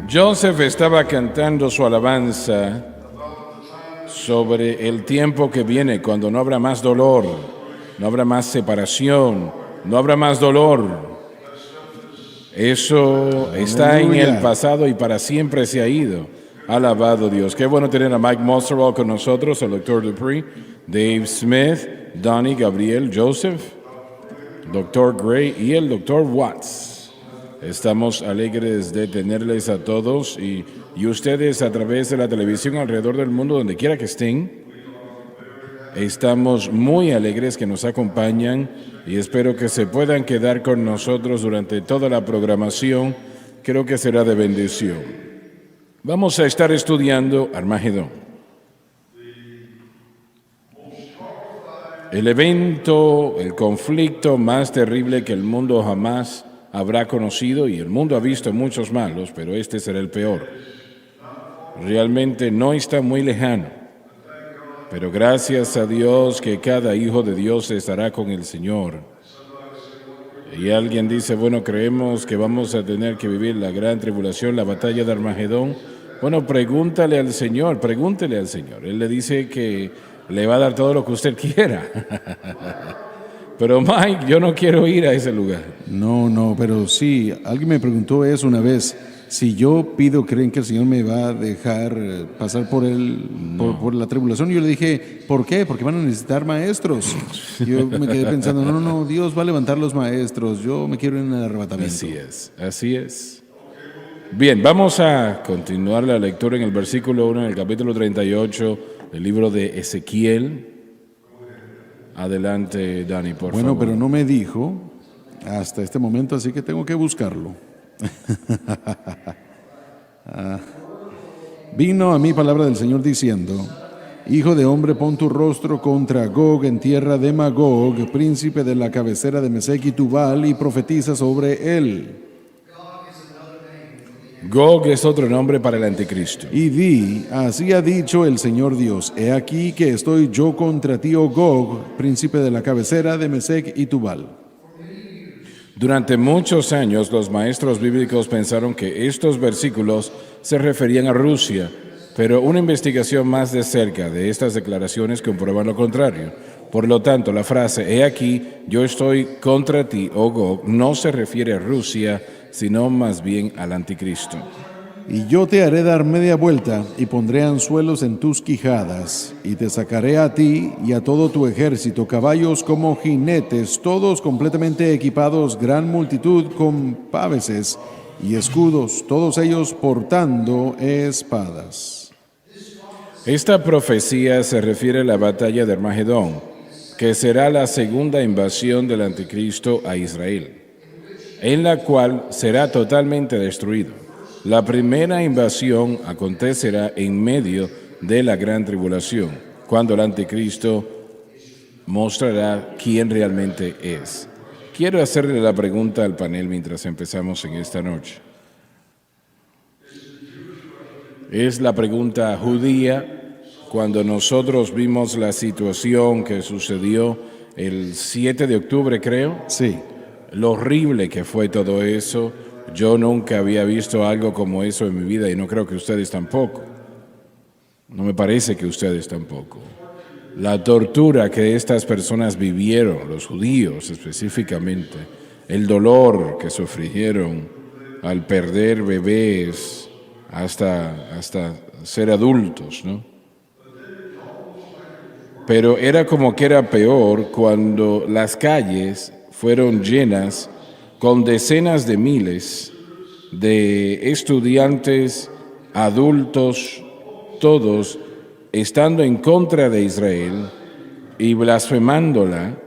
Joseph estaba cantando su alabanza sobre el tiempo que viene, cuando no habrá más dolor, no habrá más separación, no habrá más dolor. Eso está en el pasado y para siempre se ha ido. Alabado Dios. Qué bueno tener a Mike Mosterwall con nosotros, el Dr. Dupree, Dave Smith, Donnie, Gabriel, Joseph, Dr. Gray y el Dr. Watts. Estamos alegres de tenerles a todos y ustedes a través de la televisión alrededor del mundo, donde quiera que estén. Estamos muy alegres que nos acompañan y espero que se puedan quedar con nosotros durante toda la programación. Creo que será de bendición. Vamos a estar estudiando Armagedón. El evento, el conflicto más terrible que el mundo jamás habrá conocido, y el mundo ha visto muchos malos, pero este será el peor. Realmente no está muy lejano, pero gracias a Dios que cada hijo de Dios estará con el Señor. Y alguien dice, bueno, creemos que vamos a tener que vivir la gran tribulación, la batalla de Armagedón. Bueno, pregúntele al Señor. Él le dice que le va a dar todo lo que usted quiera. Pero Mike, yo no quiero ir a ese lugar. No, pero sí, alguien me preguntó eso una vez. Si yo pido, ¿creen que el Señor me va a dejar pasar por por la tribulación? Y yo le dije, ¿por qué? Porque van a necesitar maestros. Yo me quedé pensando, no, Dios va a levantar los maestros. Yo me quiero ir en el arrebatamiento. Así es. Bien, vamos a continuar la lectura en el versículo 1, en el capítulo 38 del libro de Ezequiel. Adelante, Dani, por favor. Bueno, pero no me dijo hasta este momento, así que tengo que buscarlo. Vino a mí palabra del Señor diciendo: Hijo de hombre, pon tu rostro contra Gog en tierra de Magog, príncipe de la cabecera de Mesec y Tubal, y profetiza sobre él. Gog es otro nombre para el anticristo. Y di, así ha dicho el Señor Dios: He aquí que estoy yo contra ti, oh Gog, príncipe de la cabecera de Mesec y Tubal. Durante muchos años los maestros bíblicos pensaron que estos versículos se referían a Rusia, pero una investigación más de cerca de estas declaraciones comprueban lo contrario. Por lo tanto, la frase «He aquí, yo estoy contra ti, oh Gog», no se refiere a Rusia, sino más bien al anticristo. Y yo te haré dar media vuelta y pondré anzuelos en tus quijadas, y te sacaré a ti y a todo tu ejército, caballos como jinetes, todos completamente equipados, gran multitud con páveses y escudos, todos ellos portando espadas. Esta profecía se refiere a la batalla de Armagedón, que será la segunda invasión del anticristo a Israel, en la cual será totalmente destruido. La primera invasión acontecerá en medio de la gran tribulación, cuando el anticristo mostrará quién realmente es. Quiero hacerle la pregunta al panel mientras empezamos en esta noche. Es la pregunta judía. Cuando nosotros vimos la situación que sucedió el 7 de octubre, creo. Sí. Lo horrible que fue todo eso. Yo nunca había visto algo como eso en mi vida y no creo que ustedes tampoco. No me parece que ustedes tampoco. La tortura que estas personas vivieron, los judíos específicamente, el dolor que sufrieron al perder bebés hasta ser adultos, ¿no? Pero era como que era peor cuando las calles fueron llenas con decenas de miles de estudiantes, adultos, todos estando en contra de Israel y blasfemándola,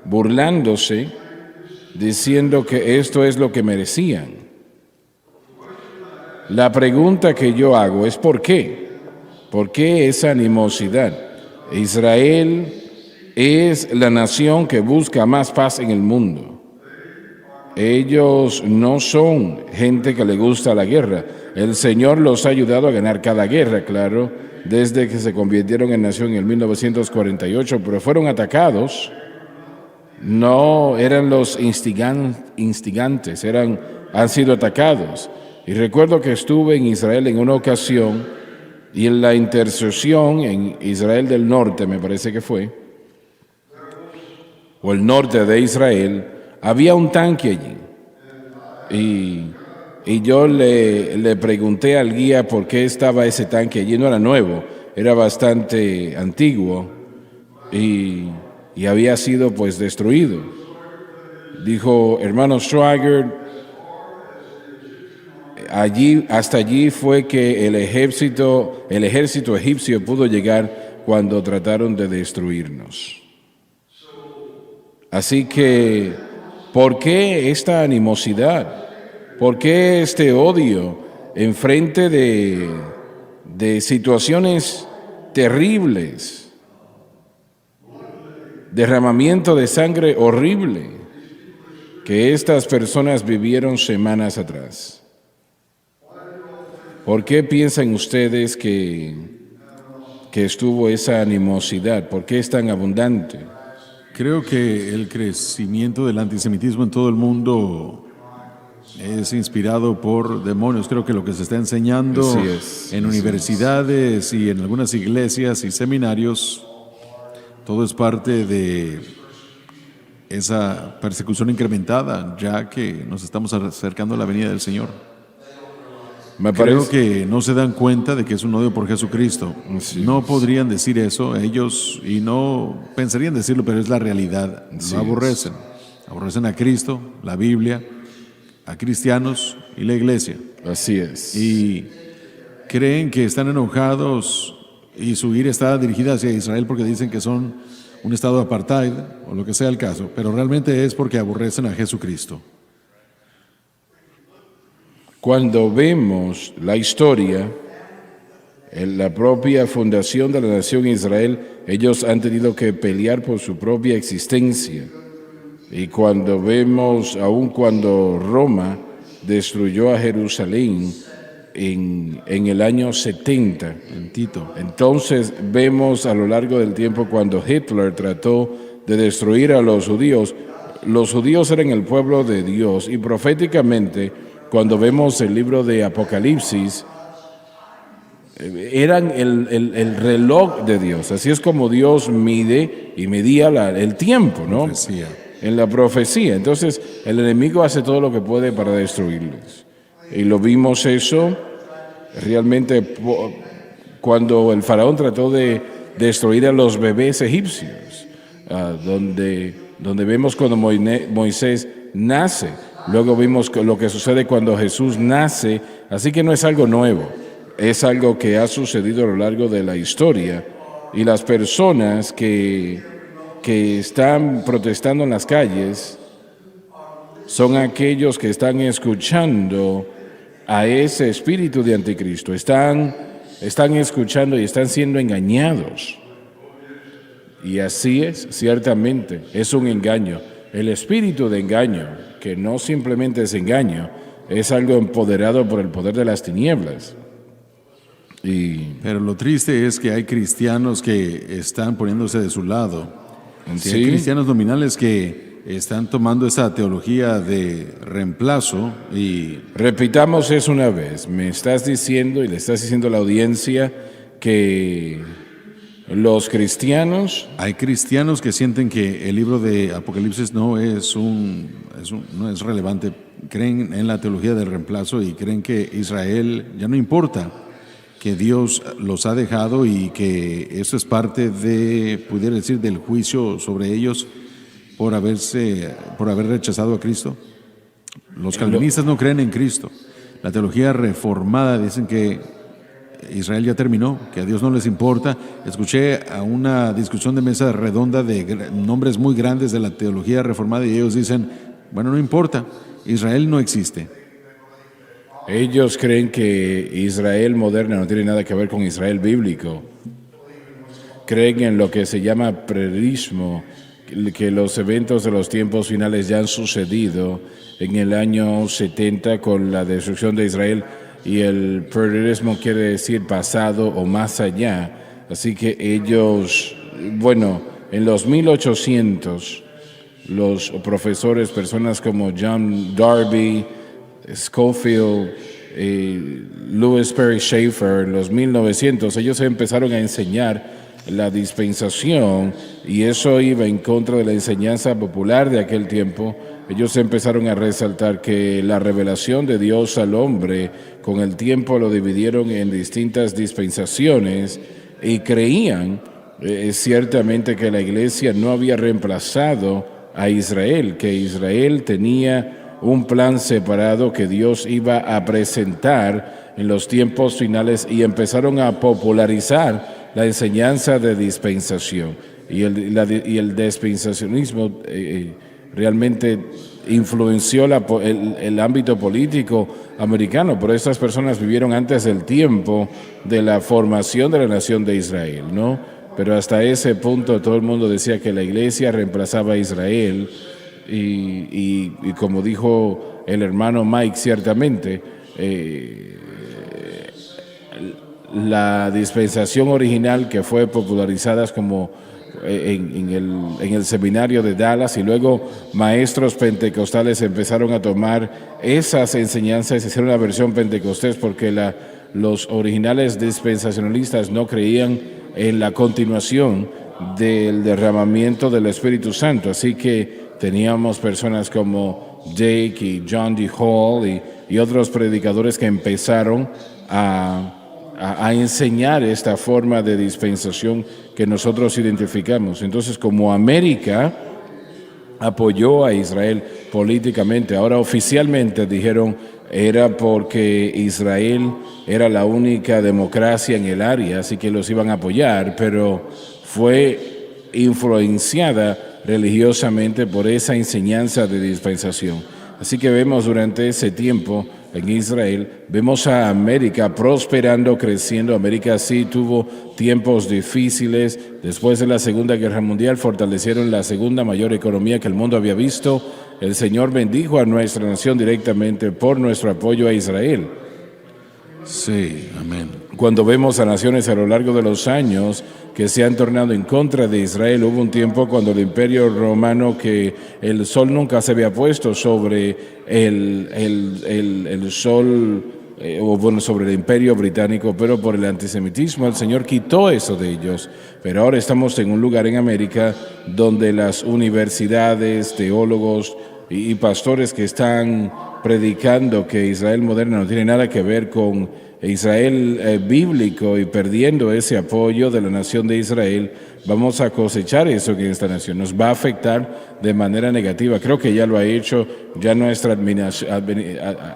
burlándose, diciendo que esto es lo que merecían. La pregunta que yo hago es ¿por qué? ¿Por qué esa animosidad? Israel es la nación que busca más paz en el mundo. Ellos no son gente que le gusta la guerra. El Señor los ha ayudado a ganar cada guerra, claro, desde que se convirtieron en nación en el 1948, pero fueron atacados. No eran los instigantes, han sido atacados. Y recuerdo que estuve en Israel en una ocasión y en la intercesión en Israel del norte, me parece que fue, o el norte de Israel, había un tanque allí. Y yo le pregunté al guía por qué estaba ese tanque allí. No era nuevo, era bastante antiguo y había sido pues destruido. Dijo, hermano Schwager, hasta allí fue que el ejército egipcio pudo llegar cuando trataron de destruirnos. Así que, ¿por qué esta animosidad? ¿Por qué este odio en frente de situaciones terribles? Derramamiento de sangre horrible que estas personas vivieron semanas atrás. ¿Por qué piensan ustedes que estuvo esa animosidad? ¿Por qué es tan abundante? Creo que el crecimiento del antisemitismo en todo el mundo es inspirado por demonios. Creo que lo que se está enseñando en universidades y en algunas iglesias y seminarios, todo es parte de esa persecución incrementada, ya que nos estamos acercando a la venida del Señor. Creo que no se dan cuenta de que es un odio por Jesucristo. No podrían decir eso ellos y no pensarían decirlo, pero es la realidad. Lo aborrecen. Aborrecen a Cristo, la Biblia, a cristianos y la iglesia. Así es. Y creen que están enojados y su ira está dirigida hacia Israel porque dicen que son un estado apartheid o lo que sea el caso, pero realmente es porque aborrecen a Jesucristo. Cuando vemos la historia, en la propia fundación de la nación Israel, ellos han tenido que pelear por su propia existencia. Y cuando vemos, aun cuando Roma destruyó a Jerusalén en el año 70, En Tito. entonces vemos a lo largo del tiempo cuando Hitler trató de destruir a los judíos eran el pueblo de Dios y proféticamente, cuando vemos el libro de Apocalipsis, eran el reloj de Dios. Así es como Dios mide y medía el tiempo, ¿no? Profecía. En la profecía. Entonces, el enemigo hace todo lo que puede para destruirlos. Y lo vimos eso realmente cuando el faraón trató de destruir a los bebés egipcios, donde vemos cuando Moisés nace. Luego vimos lo que sucede cuando Jesús nace, así que no es algo nuevo, es algo que ha sucedido a lo largo de la historia. Y las personas que están protestando en las calles son aquellos que están escuchando a ese espíritu de anticristo, están escuchando y están siendo engañados. Y así es, ciertamente, es un engaño. El espíritu de engaño, que no simplemente es engaño, es algo empoderado por el poder de las tinieblas. Pero lo triste es que hay cristianos que están poniéndose de su lado. Sí. Hay cristianos nominales que están tomando esa teología de reemplazo y... Repitamos eso una vez. Me estás diciendo y le estás diciendo a la audiencia que los cristianos... Hay cristianos que sienten que el libro de Apocalipsis no es relevante. Creen en la teología del reemplazo y creen que Israel ya no importa, que Dios los ha dejado y que eso es parte de, pudiera decir, del juicio sobre ellos por haber rechazado a Cristo. Los calvinistas no creen en Cristo. La teología reformada dicen que Israel ya terminó, que a Dios no les importa. Escuché a una discusión de mesa redonda de nombres muy grandes de la teología reformada y ellos dicen, bueno, no importa, Israel no existe. Ellos creen que Israel moderna no tiene nada que ver con Israel bíblico. Creen en lo que se llama preterismo, que los eventos de los tiempos finales ya han sucedido en el año 70 con la destrucción de Israel, y el preterismo quiere decir pasado o más allá. Así que ellos, bueno, en los 1800, los profesores, personas como John Darby, Scofield, Louis Perry Schaeffer en los 1900, ellos empezaron a enseñar la dispensación y eso iba en contra de la enseñanza popular de aquel tiempo. Ellos empezaron a resaltar que la revelación de Dios al hombre con el tiempo lo dividieron en distintas dispensaciones y creían ciertamente que la iglesia no había reemplazado a Israel, que Israel tenía un plan separado que Dios iba a presentar en los tiempos finales y empezaron a popularizar la enseñanza de dispensación. Y el dispensacionismo realmente influenció el ámbito político americano, pero estas personas vivieron antes del tiempo de la formación de la nación de Israel, ¿no? Pero hasta ese punto todo el mundo decía que la iglesia reemplazaba a Israel y como dijo el hermano Mike ciertamente, la dispensación original que fue popularizada como en el seminario de Dallas y luego maestros pentecostales empezaron a tomar esas enseñanzas y hicieron la versión pentecostés porque los originales dispensacionalistas no creían en la continuación del derramamiento del Espíritu Santo. Así que teníamos personas como Jake y John D. Hall y otros predicadores que empezaron a enseñar esta forma de dispensación que nosotros identificamos. Entonces, como América apoyó a Israel políticamente, ahora oficialmente dijeron era porque Israel era la única democracia en el área, así que los iban a apoyar, pero fue influenciada religiosamente por esa enseñanza de dispensación. Así que vemos durante ese tiempo en Israel, vemos a América prosperando, creciendo. América sí tuvo tiempos difíciles. Después de la Segunda Guerra Mundial fortalecieron la segunda mayor economía que el mundo había visto. El Señor bendijo a nuestra nación directamente por nuestro apoyo a Israel. Sí, amén. Cuando vemos a naciones a lo largo de los años que se han tornado en contra de Israel, hubo un tiempo cuando el Imperio Romano, que el sol nunca se había puesto sobre el sol, o bueno, sobre el Imperio Británico, pero por el antisemitismo el Señor quitó eso de ellos. Pero ahora estamos en un lugar en América donde las universidades, teólogos y pastores que están predicando que Israel moderno no tiene nada que ver con Israel bíblico y perdiendo ese apoyo de la nación de Israel, vamos a cosechar eso que en esta nación nos va a afectar de manera negativa. Creo que ya lo ha hecho ya nuestra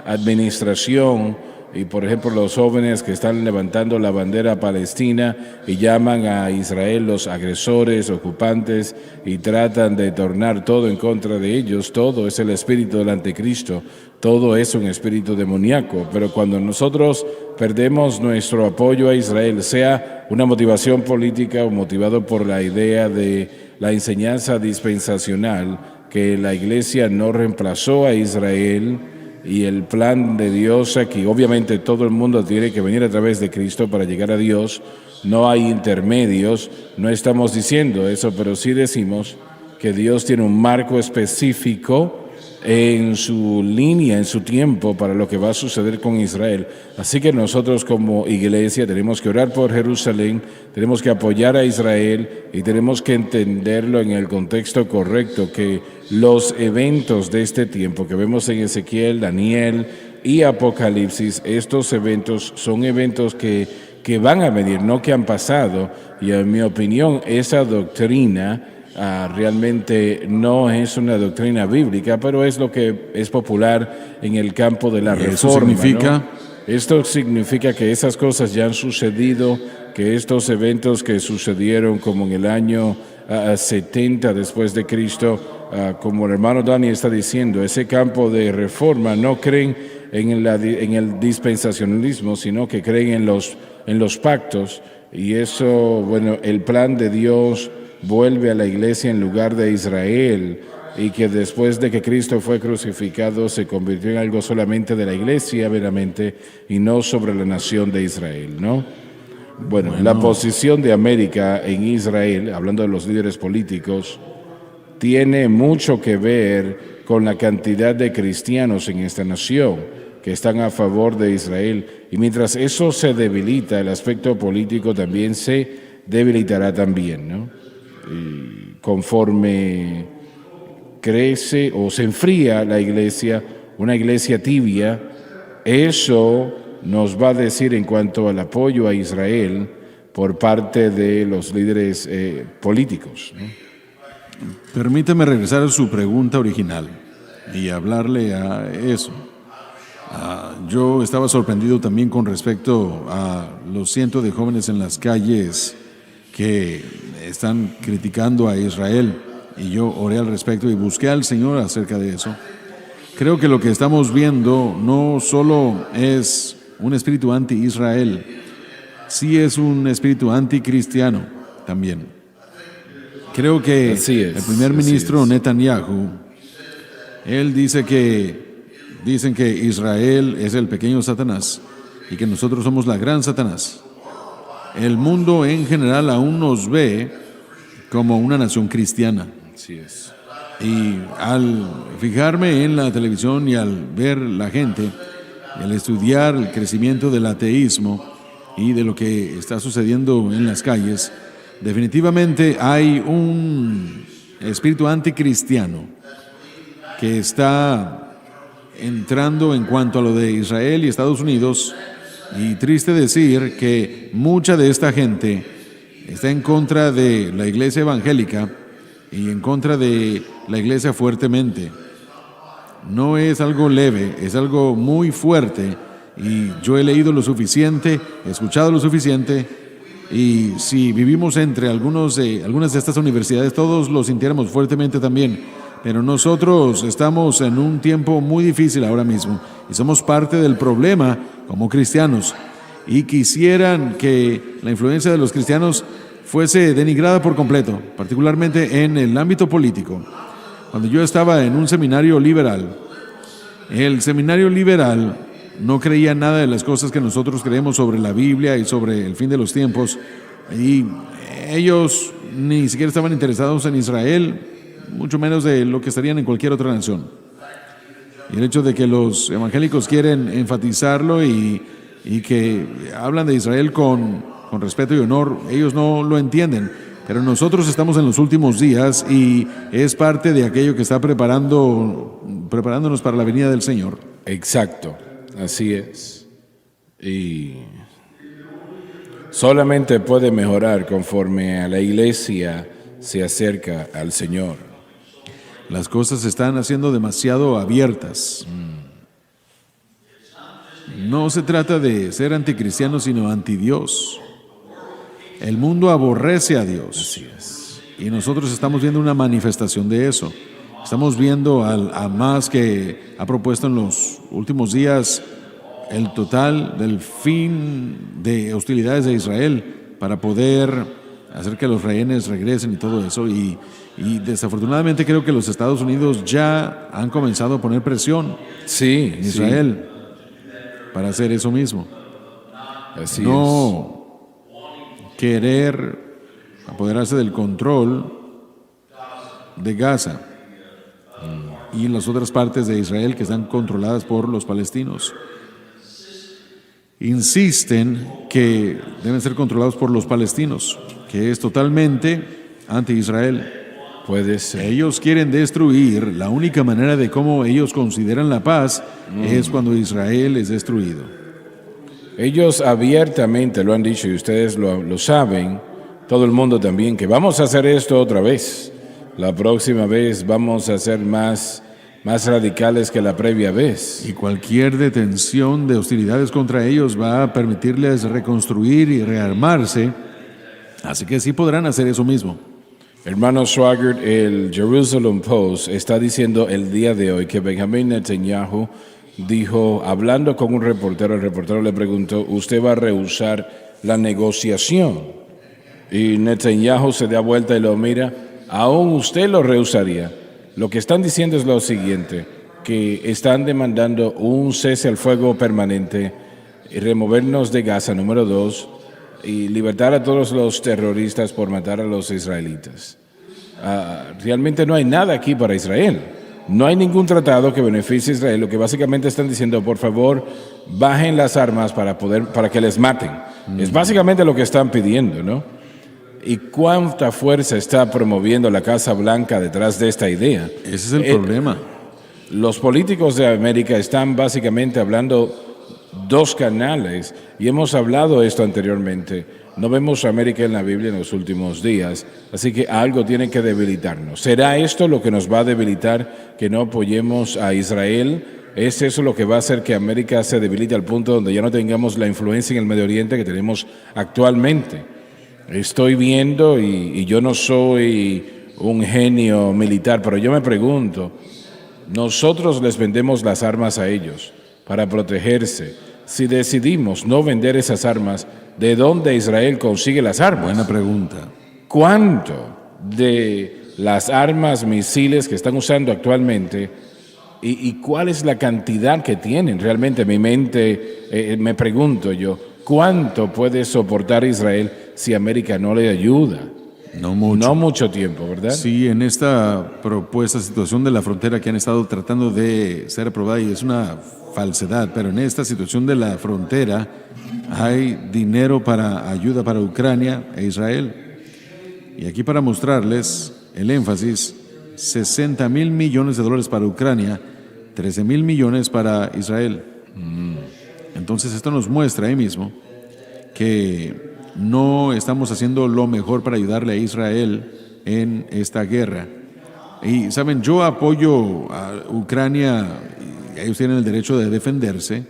administración y por ejemplo los jóvenes que están levantando la bandera palestina y llaman a Israel los agresores, ocupantes y tratan de tornar todo en contra de ellos. Todo es el espíritu del anticristo, todo es un espíritu demoníaco, pero cuando nosotros perdemos nuestro apoyo a Israel, sea una motivación política o motivado por la idea de la enseñanza dispensacional, que la iglesia no reemplazó a Israel y el plan de Dios aquí, obviamente todo el mundo tiene que venir a través de Cristo para llegar a Dios, no hay intermedios, no estamos diciendo eso, pero sí decimos que Dios tiene un marco específico en su línea, en su tiempo, para lo que va a suceder con Israel. Así que nosotros como iglesia tenemos que orar por Jerusalén, tenemos que apoyar a Israel y tenemos que entenderlo en el contexto correcto, que los eventos de este tiempo que vemos en Ezequiel, Daniel y Apocalipsis, estos eventos son eventos que van a venir, no que han pasado, y en mi opinión esa doctrina realmente no es una doctrina bíblica, pero es lo que es popular en el campo de la reforma. ¿Eso significa? ¿No? Esto significa que esas cosas ya han sucedido, que estos eventos que sucedieron como en el año 70 después de Cristo, como el hermano Dani está diciendo, ese campo de reforma no creen en el dispensacionalismo, sino que creen en los pactos, y eso, bueno, el plan de Dios vuelve a la iglesia en lugar de Israel, y que después de que Cristo fue crucificado se convirtió en algo solamente de la iglesia veramente y no sobre la nación de Israel, ¿no? Bueno, la posición de América en Israel, hablando de los líderes políticos, tiene mucho que ver con la cantidad de cristianos en esta nación, que están a favor de Israel. Y mientras eso se debilita, el aspecto político también se debilitará también, ¿no? Y conforme crece o se enfría la iglesia, una iglesia tibia, eso nos va a decir en cuanto al apoyo a Israel por parte de los líderes políticos, ¿no? Permítame regresar a su pregunta original y hablarle a eso. Yo estaba sorprendido también con respecto a los cientos de jóvenes en las calles que están criticando a Israel, y yo oré al respecto y busqué al Señor acerca de eso. Creo que lo que estamos viendo no solo es un espíritu anti-Israel, sí es un espíritu anticristiano también. Creo que el primer ministro Netanyahu, él dice dicen que Israel es el pequeño Satanás y que nosotros somos la gran Satanás. El mundo en general aún nos ve como una nación cristiana. Así es. Y al fijarme en la televisión y al ver la gente, al estudiar el crecimiento del ateísmo y de lo que está sucediendo en las calles, definitivamente hay un espíritu anticristiano que está entrando en cuanto a lo de Israel y Estados Unidos, y triste decir que mucha de esta gente está en contra de la iglesia evangélica y en contra de la iglesia fuertemente. No es algo leve, es algo muy fuerte, y yo he leído lo suficiente, he escuchado lo suficiente, y si vivimos entre algunas de estas universidades, todos lo sintiéramos fuertemente también. Pero nosotros estamos en un tiempo muy difícil ahora mismo y somos parte del problema como cristianos, y quisieran que la influencia de los cristianos fuese denigrada por completo, particularmente en el ámbito político. Cuando yo estaba en un seminario liberal, el seminario liberal no creía nada de las cosas que nosotros creemos sobre la Biblia y sobre el fin de los tiempos, y ellos ni siquiera estaban interesados en Israel, mucho menos de lo que estarían en cualquier otra nación. Y el hecho de que los evangélicos quieren enfatizarlo y que hablan de Israel con respeto y honor, ellos no lo entienden. Pero nosotros estamos en los últimos días y es parte de aquello que está preparándonos para la venida del Señor. Exacto, así es. Y solamente puede mejorar conforme a la iglesia se acerca al Señor. Las cosas se están haciendo demasiado abiertas. No se trata de ser anticristiano, sino antidios. El mundo aborrece a Dios. Así es. Y nosotros estamos viendo una manifestación de eso. Estamos viendo al Hamas, que ha propuesto en los últimos días el total del fin de hostilidades de Israel para poder hacer que los rehenes regresen y todo eso. Y desafortunadamente creo que los Estados Unidos ya han comenzado a poner presión en Israel para hacer eso mismo. Así no querer apoderarse del control de Gaza y las otras partes de Israel que están controladas por los palestinos. Insisten que deben ser controlados por los palestinos, que es totalmente anti-Israel. Puede ser. Ellos quieren destruir. La única manera de cómo ellos consideran la paz es cuando Israel es destruido. Ellos abiertamente lo han dicho, y ustedes lo saben, todo el mundo también, que vamos a hacer esto otra vez. La próxima vez vamos a ser más radicales que la previa vez. Y cualquier detención de hostilidades contra ellos va a permitirles reconstruir y rearmarse. Así que sí podrán hacer eso mismo. Hermano Swagert, el Jerusalem Post está diciendo el día de hoy que Benjamin Netanyahu dijo, hablando con un reportero, el reportero le preguntó, ¿usted va a rehusar la negociación? Y Netanyahu se da vuelta y lo mira, ¿aún usted lo rehusaría? Lo que están diciendo es lo siguiente, que están demandando un cese al fuego permanente, y removernos de Gaza, número 2, y libertar a todos los terroristas por matar a los israelitas. Realmente no hay nada aquí para Israel. no hay ningún tratado que beneficie a Israel. Lo que básicamente están diciendo, por favor, bajen las armas para que les maten. Es básicamente lo que están pidiendo, ¿no? ¿Y cuánta fuerza está promoviendo la Casa Blanca detrás de esta idea? Ese es el problema. Los políticos de América están básicamente hablando dos canales, y hemos hablado esto anteriormente. No vemos a América en la Biblia en los últimos días, así que algo tiene que debilitarnos. ¿Será esto lo que nos va a debilitar, que no apoyemos a Israel? ¿Es eso lo que va a hacer que América se debilite al punto donde ya no tengamos la influencia en el Medio Oriente que tenemos actualmente? Estoy viendo, y yo no soy un genio militar, pero yo me pregunto, nosotros les vendemos las armas a ellos para protegerse. Si decidimos no vender esas armas, ¿de dónde Israel consigue las armas? Buena pregunta. ¿Cuánto de las armas, misiles que están usando actualmente y cuál es la cantidad que tienen? Realmente en mi mente me pregunto yo, ¿cuánto puede soportar Israel si América no le ayuda? No mucho. No mucho tiempo, ¿verdad? Sí, en esta propuesta situación de la frontera que han estado tratando de ser aprobada, y es una falsedad, pero en esta situación de la frontera hay dinero para ayuda para Ucrania e Israel. Y aquí para mostrarles el énfasis, 60,000 millones de dólares para Ucrania, 13,000 millones para Israel. Entonces esto nos muestra ahí mismo que no estamos haciendo lo mejor para ayudarle a Israel en esta guerra. Y saben, yo apoyo a Ucrania, y ellos tienen el derecho de defenderse,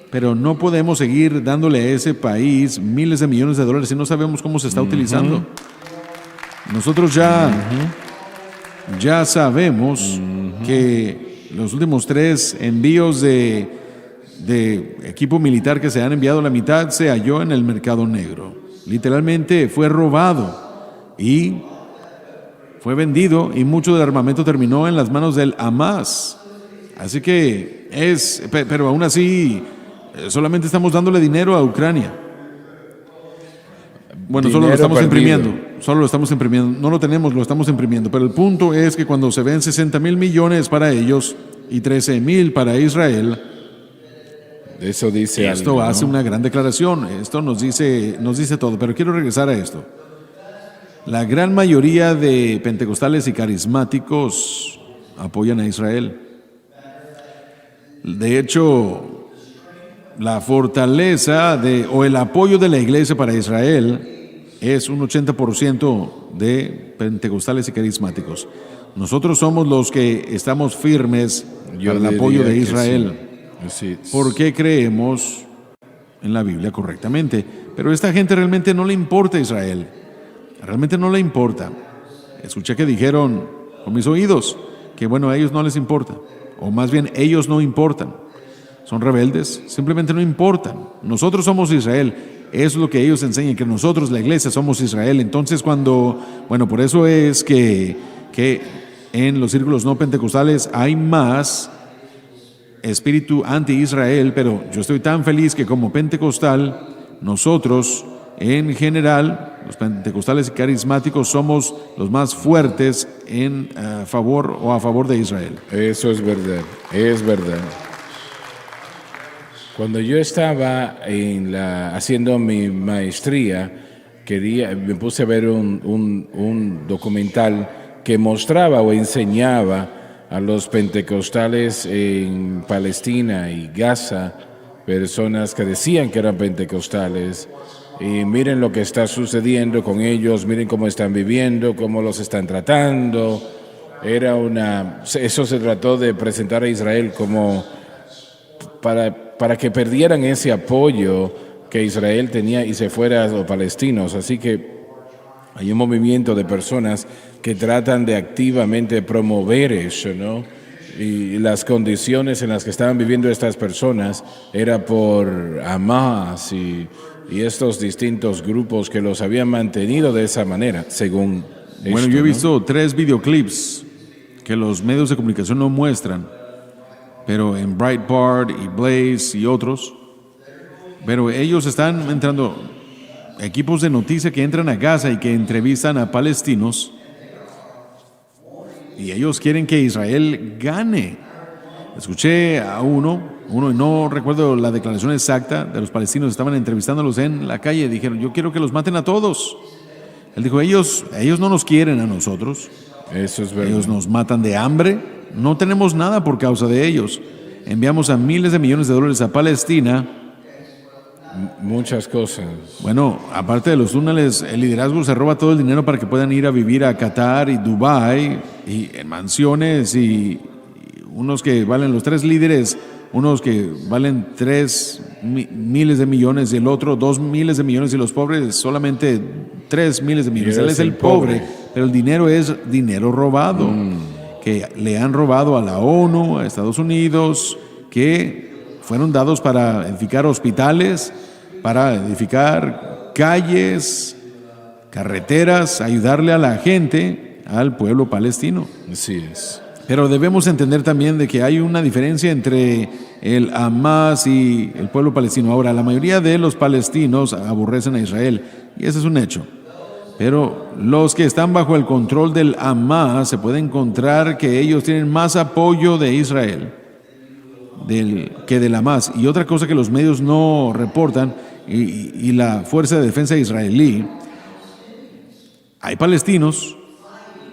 pero no podemos seguir dándole a ese país miles de millones de dólares si no sabemos cómo se está utilizando. Nosotros ya sabemos que los últimos 3 envíos de equipo militar que se han enviado, la mitad se halló en el mercado negro. Literalmente fue robado y fue vendido, y mucho del armamento terminó en las manos del Hamas. Así que pero aún así solamente estamos dándole dinero a Ucrania. Bueno, solo lo estamos imprimiendo. No lo tenemos, lo estamos imprimiendo. Pero el punto es que cuando se ven 60,000 millones para ellos y 13,000 para Israel, eso dice esto algo, ¿no? hace una gran declaración. Esto nos dice todo. Pero quiero regresar a esto. La gran mayoría de pentecostales y carismáticos apoyan a Israel. De hecho, la fortaleza o el apoyo de la iglesia para Israel es un 80% de pentecostales y carismáticos. Nosotros somos los que estamos firmes para el apoyo de Israel. Sí. Porque creemos en la Biblia correctamente. Pero a esta gente realmente no le importa Israel. Realmente no le importa. Escuché que dijeron con mis oídos que bueno, a ellos no les importa. O más bien, ellos no importan. Son rebeldes, simplemente no importan. Nosotros somos Israel. Es lo que ellos enseñan, que nosotros, la iglesia, somos Israel. Entonces por eso es que en los círculos no pentecostales hay más espíritu anti-Israel, pero yo estoy tan feliz que como pentecostal, nosotros en general, los pentecostales y carismáticos, somos los más fuertes a favor de Israel. Eso es verdad, es verdad. Cuando yo estaba haciendo mi maestría, me puse a ver un documental que mostraba o enseñaba a los pentecostales en Palestina y Gaza, personas que decían que eran pentecostales, y miren lo que está sucediendo con ellos, miren cómo están viviendo, cómo los están tratando. Eso se trató de presentar a Israel como para que perdieran ese apoyo que Israel tenía y se fuera a los palestinos. Así que hay un movimiento de personas que tratan de activamente promover eso, ¿no? Y las condiciones en las que estaban viviendo estas personas era por Hamas y estos distintos grupos que los habían mantenido de esa manera, según Bueno, yo he visto 3 videoclips que los medios de comunicación no muestran, pero en Breitbart y Blaze y otros, pero ellos están entrando, equipos de noticia que entran a Gaza y que entrevistan a palestinos, y ellos quieren que Israel gane. Escuché a uno, no recuerdo la declaración exacta, de los palestinos, estaban entrevistándolos en la calle, dijeron, yo quiero que los maten a todos. Él dijo, ellos no nos quieren a nosotros, Eso es verdad. ellos nos matan de hambre, no tenemos nada por causa de ellos. Enviamos a miles de millones de dólares a Palestina. Muchas cosas. Bueno, aparte de los túneles, el liderazgo se roba todo el dinero para que puedan ir a vivir a Qatar y Dubái y en mansiones y unos que valen los 3 líderes, unos que valen 3 miles de millones y el otro 2 miles de millones y los pobres solamente 3 miles de millones. Y Él es es el el pobre, pobre. pero el dinero es dinero robado, que le han robado a la ONU, a Estados Unidos, que fueron dados para edificar hospitales, para edificar calles, carreteras, ayudarle a la gente, al pueblo palestino. Así es. Pero debemos entender también de que hay una diferencia entre el Hamas y el pueblo palestino. Ahora, la mayoría de los palestinos aborrecen a Israel, y ese es un hecho. Pero los que están bajo el control del Hamas se puede encontrar que ellos tienen más apoyo de Israel que del Hamas. Y otra cosa que los medios no reportan, y la Fuerza de Defensa israelí, hay palestinos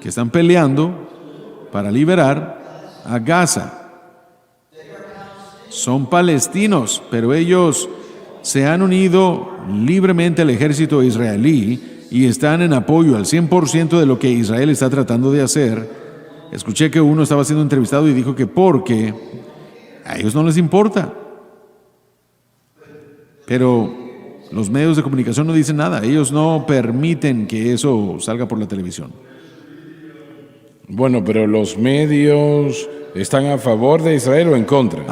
que están peleando para liberar a Gaza. Son palestinos, pero ellos se han unido libremente al ejército israelí y están en apoyo al 100% de lo que Israel está tratando de hacer. Escuché que uno estaba siendo entrevistado y dijo que porque a ellos no les importa. Pero los medios de comunicación no dicen nada. Ellos no permiten que eso salga por la televisión. Bueno, pero los medios están a favor de Israel o en contra.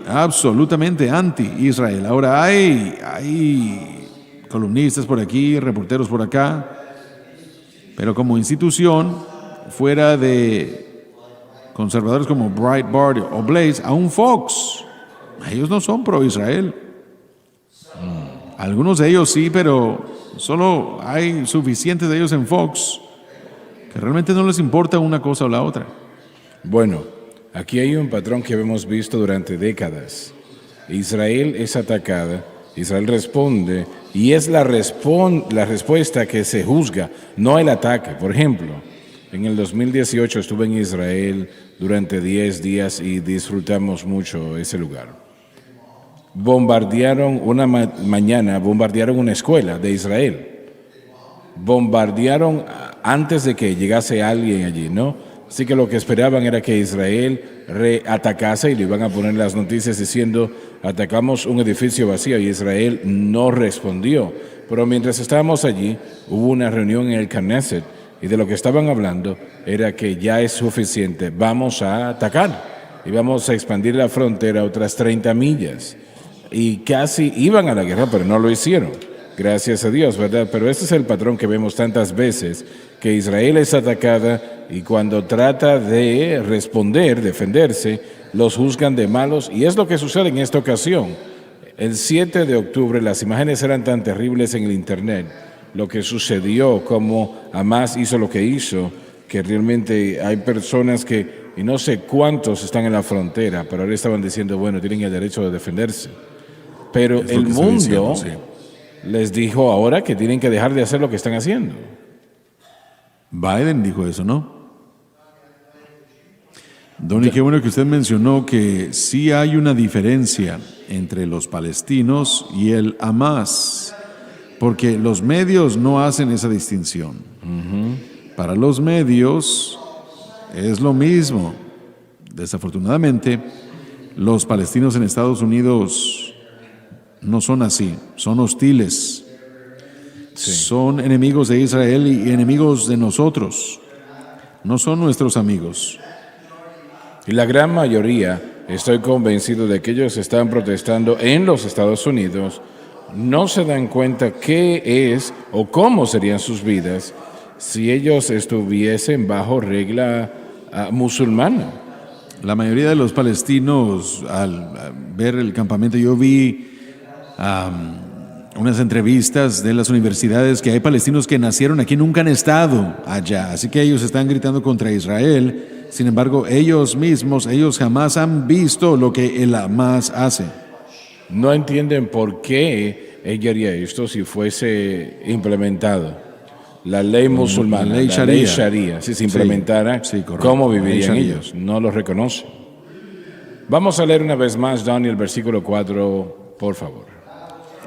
Absolutamente anti-Israel. Ahora hay columnistas por aquí, reporteros por acá, pero como institución, fuera de conservadores como Breitbart o Blaze, aún Fox, ellos no son pro-Israel. Algunos de ellos sí, pero solo hay suficientes de ellos en Fox que realmente no les importa una cosa o la otra. Bueno, aquí hay un patrón que hemos visto durante décadas. Israel es atacada, Israel responde, y es la respuesta que se juzga, no el ataque. Por ejemplo, en el 2018 estuve en Israel durante 10 días y disfrutamos mucho ese lugar. Bombardearon mañana una escuela de Israel. Bombardearon antes de que llegase alguien allí, ¿no? Así que lo que esperaban era que Israel reatacase y le iban a poner las noticias diciendo atacamos un edificio vacío, y Israel no respondió. Pero mientras estábamos allí hubo una reunión en el Knesset y de lo que estaban hablando era que ya es suficiente, vamos a atacar y vamos a expandir la frontera a otras 30 millas. Y casi iban a la guerra, pero no lo hicieron. Gracias a Dios, ¿verdad? Pero este es el patrón que vemos tantas veces, que Israel es atacada y cuando trata de responder, defenderse, los juzgan de malos. Y es lo que sucede en esta ocasión. El 7 de octubre las imágenes eran tan terribles en el internet, lo que sucedió, como Hamas hizo lo que hizo, que realmente hay personas que, y no sé cuántos están en la frontera, pero ahora estaban diciendo, bueno, tienen el derecho de defenderse. Pero el mundo les dijo ahora que tienen que dejar de hacer lo que están haciendo. Biden dijo eso, ¿no? Donny, qué bueno que usted mencionó que sí hay una diferencia entre los palestinos y el Hamas, porque los medios no hacen esa distinción. Para los medios es lo mismo. Desafortunadamente, los palestinos en Estados Unidos no son así, son hostiles, son enemigos de Israel y enemigos de nosotros, no son nuestros amigos. Y la gran mayoría, estoy convencido de que ellos están protestando en los Estados Unidos, no se dan cuenta qué es o cómo serían sus vidas si ellos estuviesen bajo regla musulmana. La mayoría de los palestinos, al ver el campamento, yo vi unas entrevistas de las universidades que hay palestinos que nacieron aquí, nunca han estado allá, así que ellos están gritando contra Israel. Sin embargo, ellos mismos, ellos jamás han visto lo que el Hamas hace. No entienden por qué ella haría esto si fuese implementado. La ley musulmana, la ley Sharia. si se implementara, Sí, correcto. ¿cómo La ley vivirían Sharia. ellos? No lo reconocen. Vamos a leer una vez más, Donnie, el versículo 4, por favor.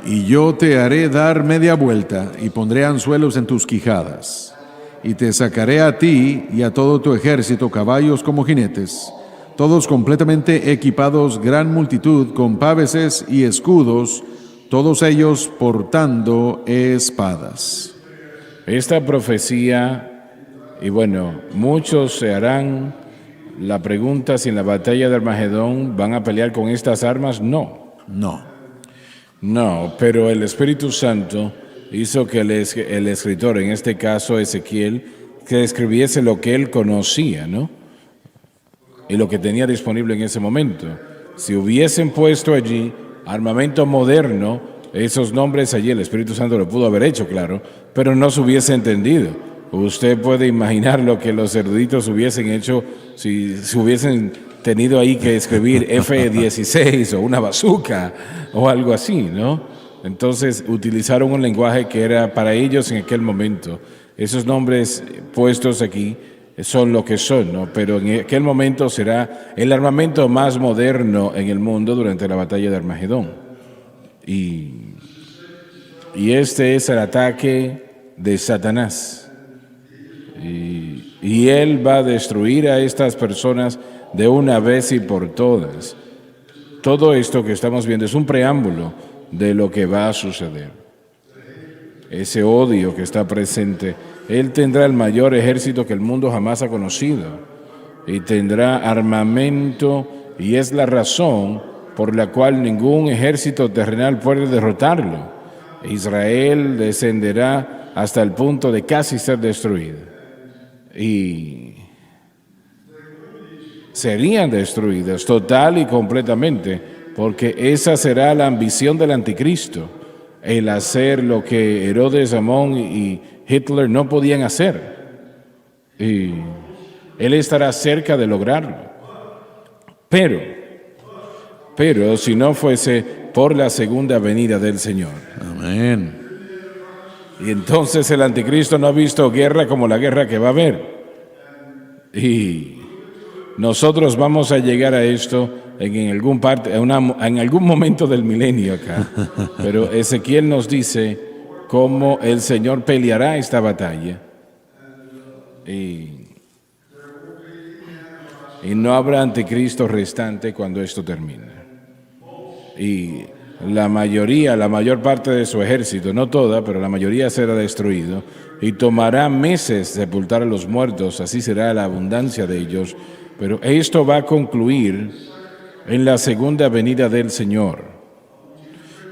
Y yo te haré dar media vuelta y pondré anzuelos en tus quijadas. Y te sacaré a ti y a todo tu ejército caballos como jinetes, todos completamente equipados, gran multitud con páveses y escudos, todos ellos portando espadas. Esta profecía, y bueno, muchos se harán la pregunta si en la batalla de Armagedón van a pelear con estas armas. No, pero el Espíritu Santo hizo que el escritor, en este caso Ezequiel, que escribiese lo que él conocía, ¿no? Y lo que tenía disponible en ese momento. Si hubiesen puesto allí armamento moderno, esos nombres allí, el Espíritu Santo lo pudo haber hecho, claro, pero no se hubiese entendido. Usted puede imaginar lo que los eruditos hubiesen hecho si hubiesen tenido ahí que escribir F-16 o una bazooka o algo así, ¿no? Entonces utilizaron un lenguaje que era para ellos en aquel momento. Esos nombres puestos aquí son lo que son, ¿no? Pero en aquel momento será el armamento más moderno en el mundo durante la batalla de Armagedón. Y este es el ataque de Satanás. Y él va a destruir a estas personas de una vez y por todas. Todo esto que estamos viendo es un preámbulo de lo que va a suceder. Ese odio que está presente, él tendrá el mayor ejército que el mundo jamás ha conocido y tendrá armamento, y es la razón por la cual ningún ejército terrenal puede derrotarlo. Israel descenderá hasta el punto de casi ser destruida y serían destruidas total y completamente, porque esa será la ambición del anticristo, el hacer lo que Herodes, Amón y Hitler no podían hacer. Y él estará cerca de lograrlo. Pero si no fuese por la segunda venida del Señor. Amén. Y entonces el anticristo no ha visto guerra como la guerra que va a haber. Y nosotros vamos a llegar a esto en algún momento del milenio acá. Pero Ezequiel nos dice cómo el Señor peleará esta batalla. Y no habrá anticristo restante cuando esto termine. Y la mayor parte de su ejército, no toda, pero la mayoría será destruido. Y tomará meses sepultar a los muertos, así será la abundancia de ellos. Pero esto va a concluir en la segunda venida del Señor.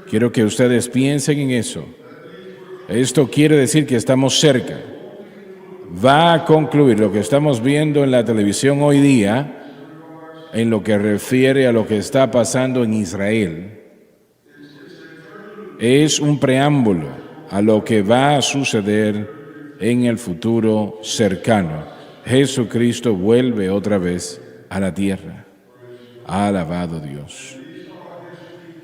Quiero que ustedes piensen en eso. Esto quiere decir que estamos cerca. Va a concluir lo que estamos viendo en la televisión hoy día, en lo que refiere a lo que está pasando en Israel. Es un preámbulo a lo que va a suceder en el futuro cercano. Jesucristo vuelve otra vez a la tierra. Alabado Dios.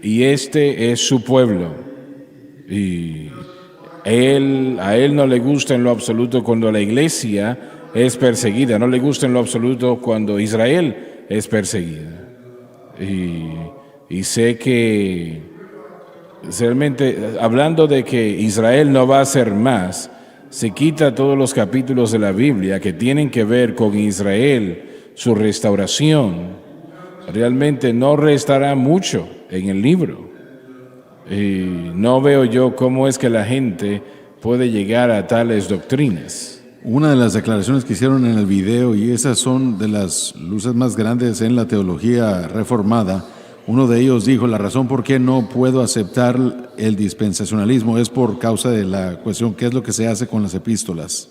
Y este es su pueblo. Y a él no le gusta en lo absoluto cuando la iglesia es perseguida. No le gusta en lo absoluto cuando Israel es perseguida. Y sé que realmente, hablando de que Israel no va a hacer más, se quita todos los capítulos de la Biblia que tienen que ver con Israel, su restauración. Realmente no restará mucho en el libro. Y no veo yo cómo es que la gente puede llegar a tales doctrinas. Una de las declaraciones que hicieron en el video, y esas son de las luces más grandes en la teología reformada, uno de ellos dijo: la razón por qué no puedo aceptar el dispensacionalismo es por causa de la cuestión qué es lo que se hace con las epístolas.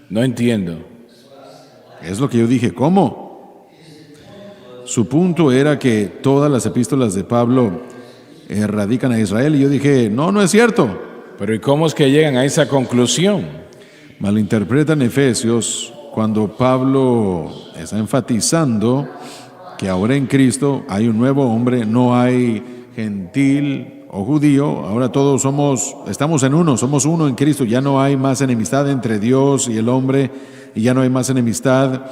No entiendo. Es lo que yo dije, ¿cómo? Su punto era que todas las epístolas de Pablo erradican a Israel. Y yo dije, no, no es cierto. Pero ¿y cómo es que llegan a esa conclusión? Malinterpretan Efesios cuando Pablo está enfatizando que ahora en Cristo hay un nuevo hombre, no hay gentil o judío, ahora todos estamos en uno, somos uno en Cristo, ya no hay más enemistad entre Dios y el hombre, y ya no hay más enemistad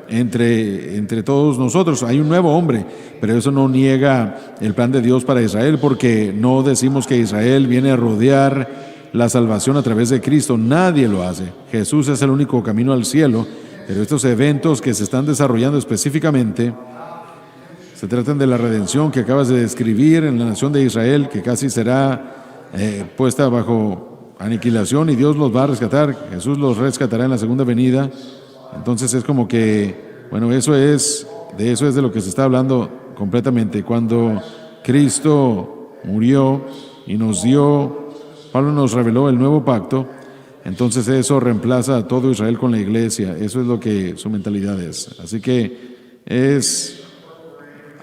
entre todos nosotros, hay un nuevo hombre, pero eso no niega el plan de Dios para Israel, porque no decimos que Israel viene a rodear la salvación a través de Cristo, nadie lo hace. Jesús es el único camino al cielo, pero estos eventos que se están desarrollando específicamente se tratan de la redención que acabas de describir en la nación de Israel, que casi será puesta bajo aniquilación y Dios los va a rescatar. Jesús los rescatará en la segunda venida. Entonces es como que, bueno, de eso es de lo que se está hablando completamente. Cuando Cristo murió y Pablo nos reveló el nuevo pacto, entonces eso reemplaza a todo Israel con la iglesia. Eso es lo que su mentalidad es. Así que es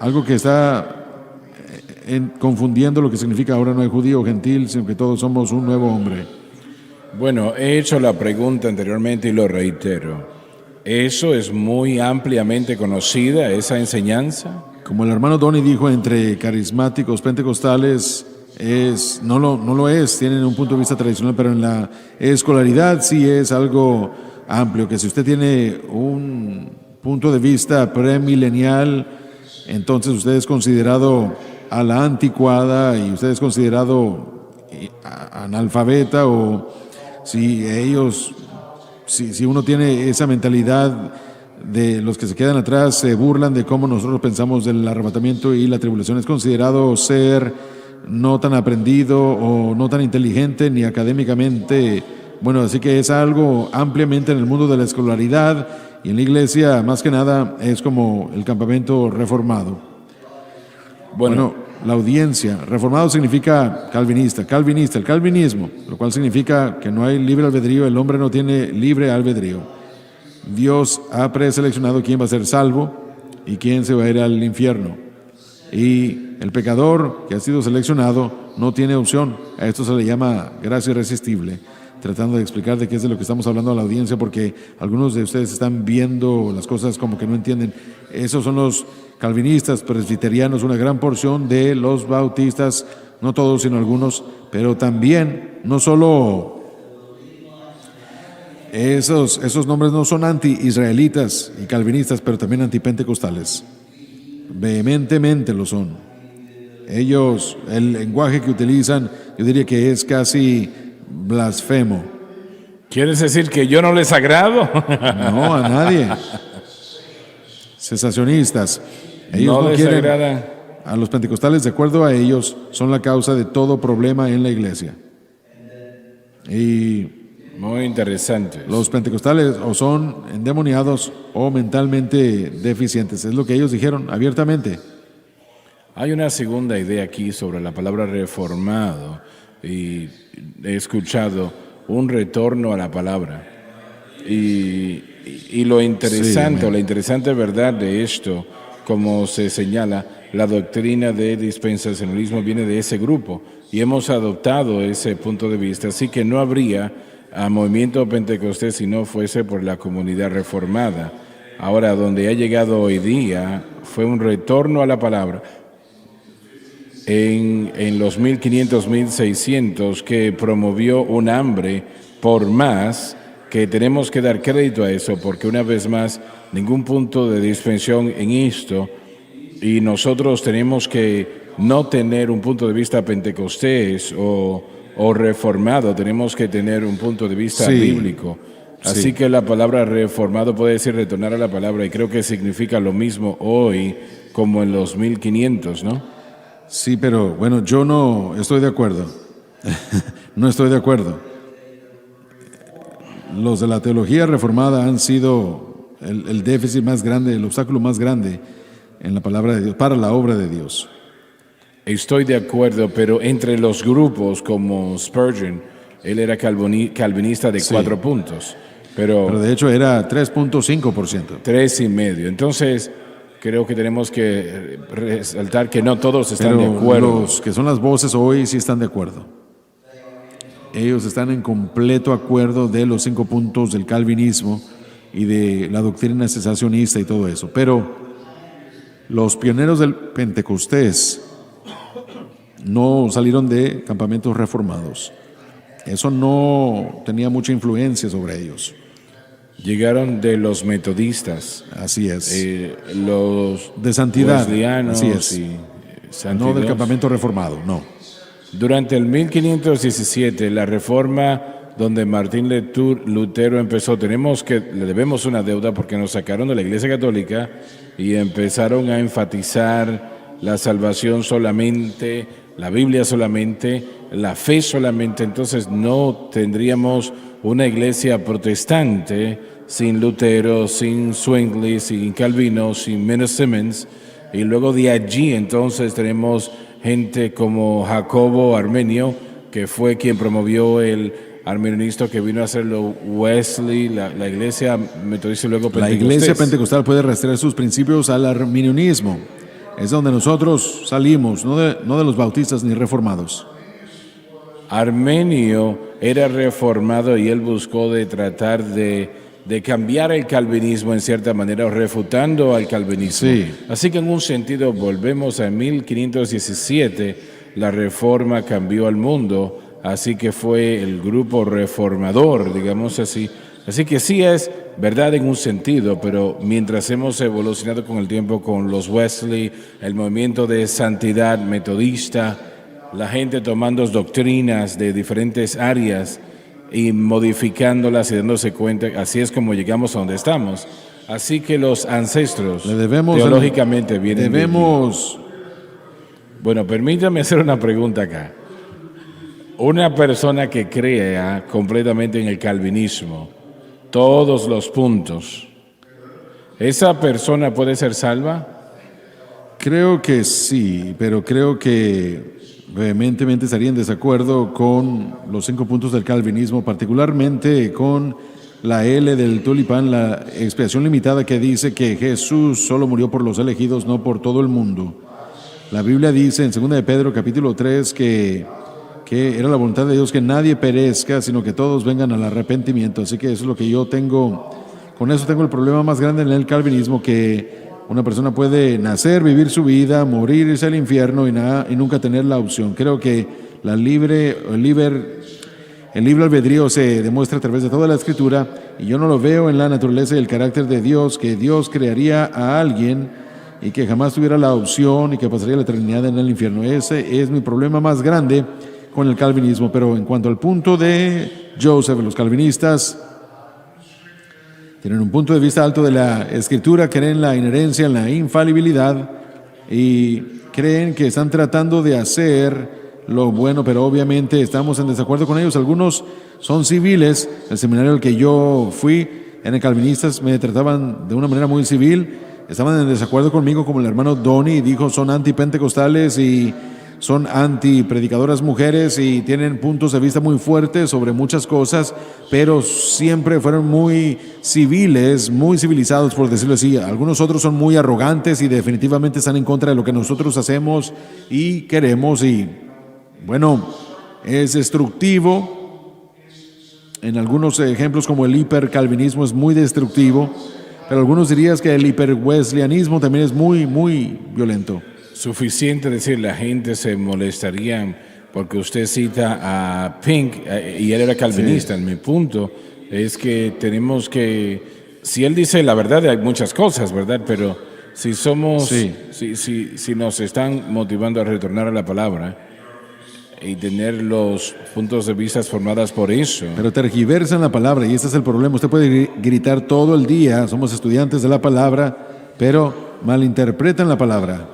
algo que está confundiendo lo que significa ahora no hay judío o gentil, sino que todos somos un nuevo hombre. Bueno, he hecho la pregunta anteriormente y lo reitero. ¿Eso es muy ampliamente conocida, esa enseñanza? Como el hermano Donny dijo, entre carismáticos pentecostales no lo es, tienen un punto de vista tradicional, pero en la escolaridad sí es algo amplio, que si usted tiene un punto de vista premilenial, entonces usted es considerado a la anticuada y usted es considerado analfabeta, o si uno tiene esa mentalidad de los que se quedan atrás, se burlan de cómo nosotros pensamos del arrebatamiento y la tribulación, es considerado ser no tan aprendido o no tan inteligente ni académicamente. Bueno, así que es algo ampliamente en el mundo de la escolaridad, y en la iglesia más que nada es como el campamento reformado. Bueno, la audiencia, reformado significa calvinista, el calvinismo, lo cual significa que no hay libre albedrío, el hombre no tiene libre albedrío. Dios ha preseleccionado quién va a ser salvo y quién se va a ir al infierno. Y el pecador que ha sido seleccionado no tiene opción. A esto se le llama gracia irresistible. Tratando de explicar de qué es de lo que estamos hablando a la audiencia, porque algunos de ustedes están viendo las cosas como que no entienden. Esos son los calvinistas, presbiterianos, una gran porción de los bautistas, no todos sino algunos, pero también no solo esos nombres no son anti-israelitas y calvinistas, pero también antipentecostales. Vehementemente lo son. Ellos, el lenguaje que utilizan, yo diría que es casi blasfemo. ¿Quieres decir que yo no les agrado? No, a nadie. Cesacionistas. Ellos no les quieren agrada. A los pentecostales, de acuerdo a ellos, son la causa de todo problema en la iglesia. Y muy interesante. Los pentecostales o son endemoniados o mentalmente deficientes. Es lo que ellos dijeron abiertamente. Hay una segunda idea aquí sobre la palabra reformado, y he escuchado un retorno a la palabra. Y lo interesante, o la interesante verdad de esto, como se señala, la doctrina de dispensacionalismo viene de ese grupo y hemos adoptado ese punto de vista, así que no habría movimiento pentecostés si no fuese por la comunidad reformada. Ahora, donde ha llegado hoy día fue un retorno a la palabra en los 1500, 1600, que promovió un hambre por más, que tenemos que dar crédito a eso, porque una vez más, ningún punto de dispensación en esto, y nosotros tenemos que no tener un punto de vista pentecostés o reformado, tenemos que tener un punto de vista bíblico. Así que la palabra reformado puede decir retornar a la palabra, y creo que significa lo mismo hoy como en los 1500, ¿no? Sí, pero bueno, yo no estoy de acuerdo. No estoy de acuerdo. Los de la teología reformada han sido el déficit más grande, el obstáculo más grande en la palabra de Dios, para la obra de Dios. Estoy de acuerdo, pero entre los grupos como Spurgeon, él era calvinista de 4 puntos. Pero de hecho era 3.5%. 3,5%. Entonces, creo que tenemos que resaltar que no todos están de Pero acuerdo. los que son las voces hoy sí están de acuerdo. Ellos están en completo acuerdo de los 5 puntos del calvinismo y de la doctrina cesacionista y todo eso. Pero los pioneros del Pentecostés no salieron de campamentos reformados. Eso no tenía mucha influencia sobre ellos. Llegaron de los metodistas, Así es. los De santidad. wesleyanos Así es. y No santidad. del campamento reformado, no. Durante el 1517, la reforma donde Martín Lutero empezó, le debemos una deuda porque nos sacaron de la Iglesia Católica y empezaron a enfatizar la salvación solamente, la Biblia solamente, la fe solamente. Entonces no tendríamos una iglesia protestante sin Lutero, sin Zwingli, sin Calvino, sin Menno Simmons. Y luego de allí entonces tenemos gente como Jacobo Armenio, que fue quien promovió el arminianismo, que vino a hacerlo Wesley, la iglesia metodista y luego La iglesia pentecostal puede rastrear sus principios al arminianismo. Es donde nosotros salimos, no de los bautistas ni reformados. Armenio era reformado y él buscó de tratar de cambiar el calvinismo en cierta manera, refutando al calvinismo. Sí. Así que en un sentido volvemos a 1517, la reforma cambió al mundo, así que fue el grupo reformador, digamos así. Así que sí es verdad en un sentido, pero mientras hemos evolucionado con el tiempo con los Wesley, el movimiento de santidad metodista, la gente tomando doctrinas de diferentes áreas y modificándolas y dándose cuenta, así es como llegamos a donde estamos. Así que los ancestros teológicamente vienen de allí. Bueno, permítame hacer una pregunta acá. Una persona que crea completamente en el calvinismo, todos los puntos, ¿esa persona puede ser salva? Creo que sí, pero creo que vehementemente estaría en desacuerdo con los 5 puntos del calvinismo, particularmente con la L del tulipán, la expiación limitada, que dice que Jesús solo murió por los elegidos, no por todo el mundo. La Biblia dice en 2 de Pedro capítulo 3 que era la voluntad de Dios que nadie perezca, sino que todos vengan al arrepentimiento. Así que eso es lo que yo tengo, con eso tengo el problema más grande en el calvinismo, que una persona puede nacer, vivir su vida, morir, irse al infierno y nunca tener la opción. Creo que el libre albedrío se demuestra a través de toda la Escritura, y yo no lo veo en la naturaleza y el carácter de Dios, que Dios crearía a alguien y que jamás tuviera la opción y que pasaría la eternidad en el infierno. Ese es mi problema más grande con el calvinismo. Pero en cuanto al punto de Joseph, los calvinistas tienen un punto de vista alto de la Escritura, creen en la inherencia, en la infalibilidad, y creen que están tratando de hacer lo bueno, pero obviamente estamos en desacuerdo con ellos. Algunos son civiles. El seminario al que yo fui, eran calvinistas, me trataban de una manera muy civil, estaban en desacuerdo conmigo, como el hermano Donnie dijo, son antipentecostales y son antipredicadoras mujeres y tienen puntos de vista muy fuertes sobre muchas cosas, pero siempre fueron muy civiles, muy civilizados, por decirlo así. Algunos otros son muy arrogantes y definitivamente están en contra de lo que nosotros hacemos y queremos, y bueno, es destructivo. En algunos ejemplos, como el hipercalvinismo, es muy destructivo, pero algunos dirían que el hiperwesleyanismo también es muy, muy violento. Suficiente decir, la gente se molestaría porque usted cita a Pink y él era calvinista. Sí. Mi punto es que tenemos que, si él dice la verdad, hay muchas cosas, ¿verdad? Pero si somos, si nos están motivando a retornar a la palabra y tener los puntos de vista formados por eso. Pero tergiversan la palabra, y este es el problema. Usted puede gritar todo el día, somos estudiantes de la palabra, pero malinterpretan la palabra.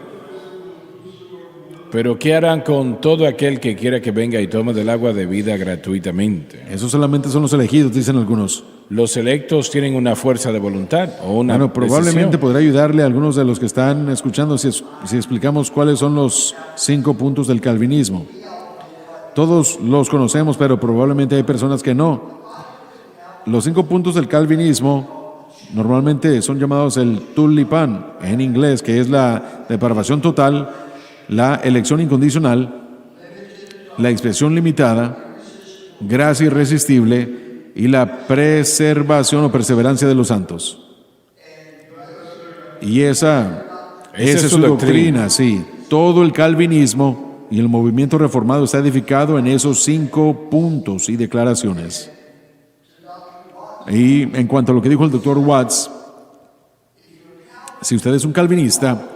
Pero ¿qué harán con todo aquel que quiera que venga y tome del agua de vida gratuitamente? Eso solamente son los elegidos, dicen algunos. ¿Los electos tienen una fuerza de voluntad o una probablemente decisión? Podrá ayudarle a algunos de los que están escuchando si explicamos cuáles son los 5 puntos del calvinismo. Todos los conocemos, pero probablemente hay personas que no. Los 5 puntos del calvinismo normalmente son llamados el tulipán en inglés, que es la depravación total, la elección incondicional, la expresión limitada, gracia irresistible y la preservación o perseverancia de los santos. Y esa es su doctrina, sí. Todo el calvinismo y el movimiento reformado está edificado en esos 5 puntos y declaraciones. Y en cuanto a lo que dijo el doctor Watts, si usted es un calvinista,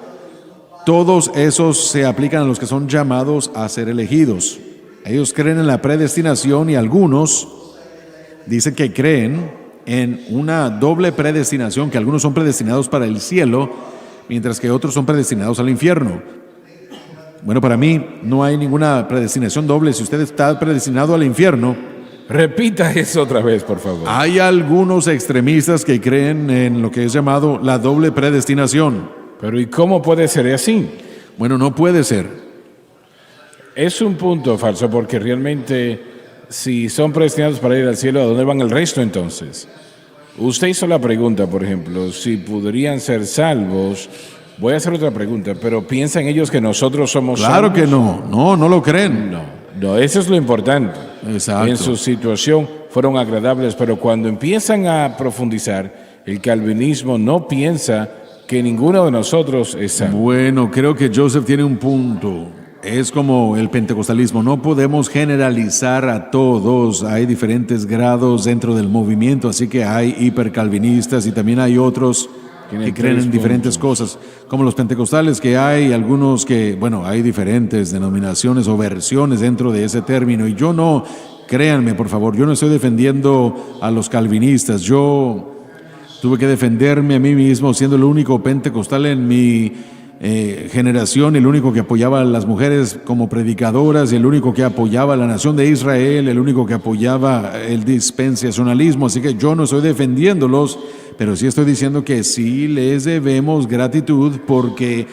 todos esos se aplican a los que son llamados a ser elegidos. Ellos creen en la predestinación y algunos dicen que creen en una doble predestinación, que algunos son predestinados para el cielo, mientras que otros son predestinados al infierno. Bueno, para mí no hay ninguna predestinación doble. Si usted está predestinado al infierno, Repita eso otra vez, por favor. hay algunos extremistas que creen en lo que es llamado la doble predestinación. Pero ¿y cómo puede ser así? Bueno, no puede ser. Es un punto falso porque realmente si son predestinados para ir al cielo, ¿a dónde van el resto entonces? Usted hizo la pregunta, por ejemplo, si podrían ser salvos. Voy a hacer otra pregunta, pero ¿piensan ellos que nosotros somos Claro salvos? que no lo creen. No, eso es lo importante. Exacto. En su situación fueron agradables, pero cuando empiezan a profundizar, el calvinismo no piensa que ninguno de nosotros es salvo. Bueno, creo que Joseph tiene un punto. Es como el pentecostalismo, no podemos generalizar a todos, hay diferentes grados dentro del movimiento, así que hay hipercalvinistas y también hay otros que creen en diferentes cosas, como los pentecostales, que hay algunos que, bueno, hay diferentes denominaciones o versiones dentro de ese término, y yo no, créanme por favor, yo no estoy defendiendo a los calvinistas, yo tuve que defenderme a mí mismo siendo el único pentecostal en mi generación, el único que apoyaba a las mujeres como predicadoras, el único que apoyaba a la nación de Israel, el único que apoyaba el dispensacionalismo, así que yo no estoy defendiéndolos, pero sí estoy diciendo que sí les debemos gratitud porque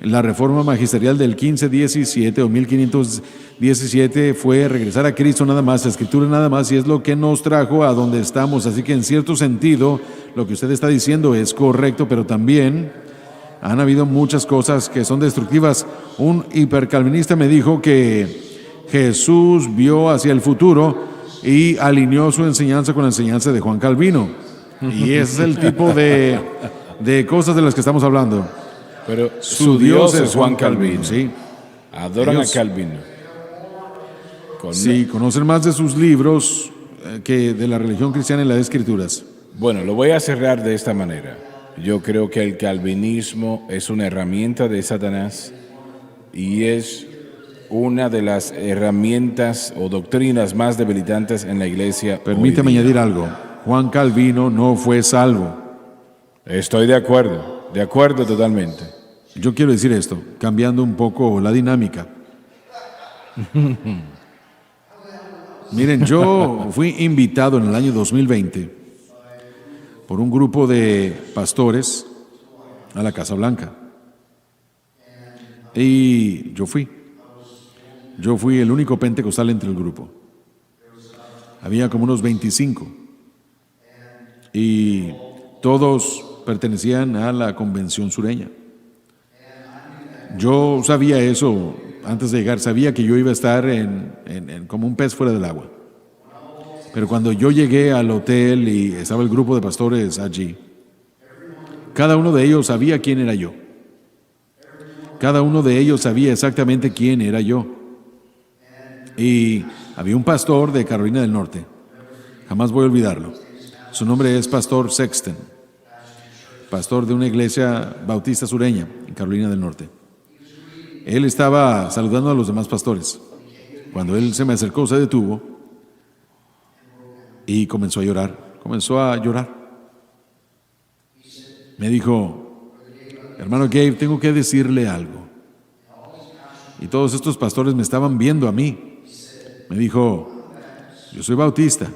la reforma magisterial del 1517 o 1517 fue regresar a Cristo nada más, la Escritura nada más, y es lo que nos trajo a donde estamos, así que en cierto sentido lo que usted está diciendo es correcto, pero también han habido muchas cosas que son destructivas. Un hipercalvinista me dijo que Jesús vio hacia el futuro y alineó su enseñanza con la enseñanza de Juan Calvino. Y ese es el tipo de cosas de las que estamos hablando. Pero su Dios es Juan Calvino. Sí. Adoran Ellos- a Calvino. Sí, conocen más de sus libros que de la religión cristiana y las escrituras. Bueno, lo voy a cerrar de esta manera. Yo creo que el calvinismo es una herramienta de Satanás y es una de las herramientas o doctrinas más debilitantes en la iglesia. Permítame hoy día. añadir algo. Juan Calvino no fue salvo. Estoy de acuerdo totalmente. Yo quiero decir esto, cambiando un poco la dinámica. Miren, yo fui invitado en el año 2020 por un grupo de pastores a la Casa Blanca. Y yo fui. Yo fui el único pentecostal entre el grupo. Había como unos 25. Y todos pertenecían a la convención sureña. Yo sabía eso antes de llegar, sabía que yo iba a estar como un pez fuera del agua. Pero cuando yo llegué al hotel y estaba el grupo de pastores allí, cada uno de ellos sabía quién era yo. Cada uno de ellos sabía exactamente quién era yo. Y había un pastor de Carolina del Norte, jamás voy a olvidarlo. Su nombre es Pastor Sexton, pastor de una iglesia bautista sureña en Carolina del Norte. Él estaba saludando a los demás pastores. Cuando él se me acercó, se detuvo y comenzó a llorar. Me dijo, hermano Gabe, tengo que decirle algo. Y todos estos pastores me estaban viendo a mí. Me dijo, yo soy bautista.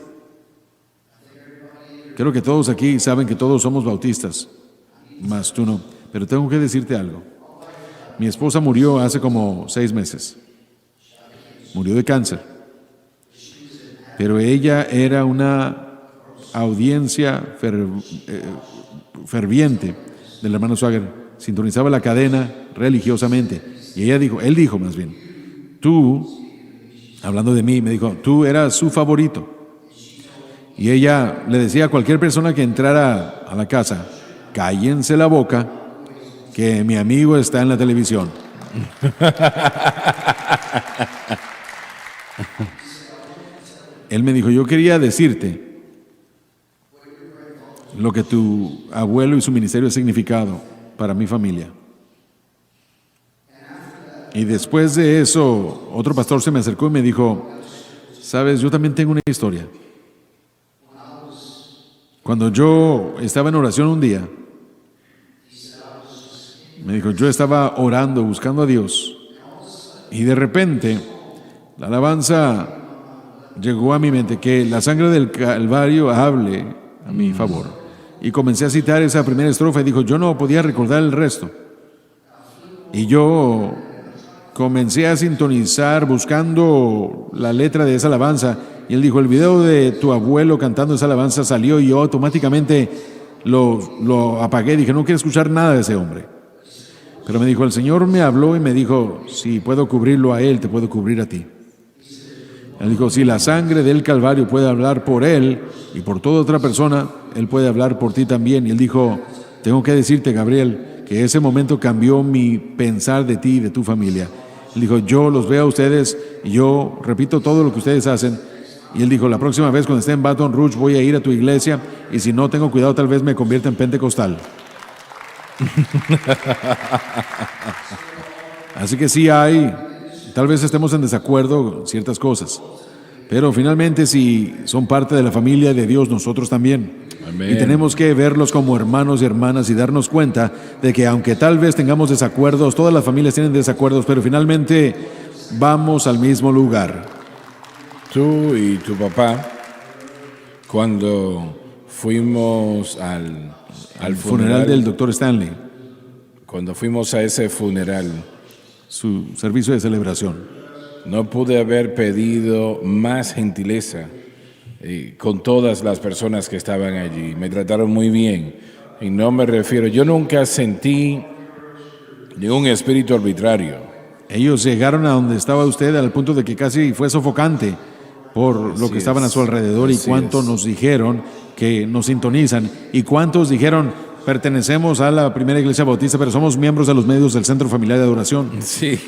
Creo que todos aquí saben que todos somos bautistas, más tú no. Pero tengo que decirte algo. Mi esposa murió hace como 6 meses. Murió de cáncer. Pero ella era una audiencia ferviente del hermano Swagger. Sintonizaba la cadena religiosamente. Y él dijo más bien, tú, hablando de mí, me dijo, tú eras su favorito. Y ella le decía a cualquier persona que entrara a la casa, cállense la boca, que mi amigo está en la televisión. Él me dijo, yo quería decirte lo que tu abuelo y su ministerio ha significado para mi familia. Y después de eso, otro pastor se me acercó y me dijo, sabes, yo también tengo una historia. Cuando yo estaba en oración un día, me dijo, yo estaba orando, buscando a Dios, y de repente la alabanza llegó a mi mente, que la sangre del Calvario hable a mi favor. Y comencé a citar esa primera estrofa y dijo, yo no podía recordar el resto. Y yo comencé a sintonizar buscando la letra de esa alabanza. Y él dijo, el video de tu abuelo cantando esa alabanza salió y yo automáticamente lo apagué. Dije, no quiero escuchar nada de ese hombre. Pero me dijo, el Señor me habló y me dijo, si puedo cubrirlo a él, te puedo cubrir a ti. Él dijo, si la sangre del Calvario puede hablar por él y por toda otra persona, él puede hablar por ti también. Y él dijo, tengo que decirte, Gabriel, que ese momento cambió mi pensar de ti y de tu familia. Él dijo, yo los veo a ustedes y yo repito todo lo que ustedes hacen. Y él dijo, la próxima vez cuando esté en Baton Rouge voy a ir a tu iglesia y si no tengo cuidado tal vez me convierta en pentecostal. Así que sí hay, tal vez estemos en desacuerdo en ciertas cosas, pero finalmente si son parte de la familia de Dios, nosotros también. Amén. Y tenemos que verlos como hermanos y hermanas y darnos cuenta de que aunque tal vez tengamos desacuerdos, todas las familias tienen desacuerdos, pero finalmente vamos al mismo lugar. Tú y tu papá, cuando fuimos al funeral del doctor Stanley, cuando fuimos a ese funeral, su servicio de celebración, no pude haber pedido más gentileza con todas las personas que estaban allí. Me trataron muy bien y no me refiero, yo nunca sentí ningún espíritu arbitrario. Ellos llegaron a donde estaba usted al punto de que casi fue sofocante por lo que estaban a su alrededor y cuánto nos dijeron que nos sintonizan y cuántos dijeron pertenecemos a la primera iglesia bautista pero somos miembros de los medios del Centro Familiar de Adoración. Sí,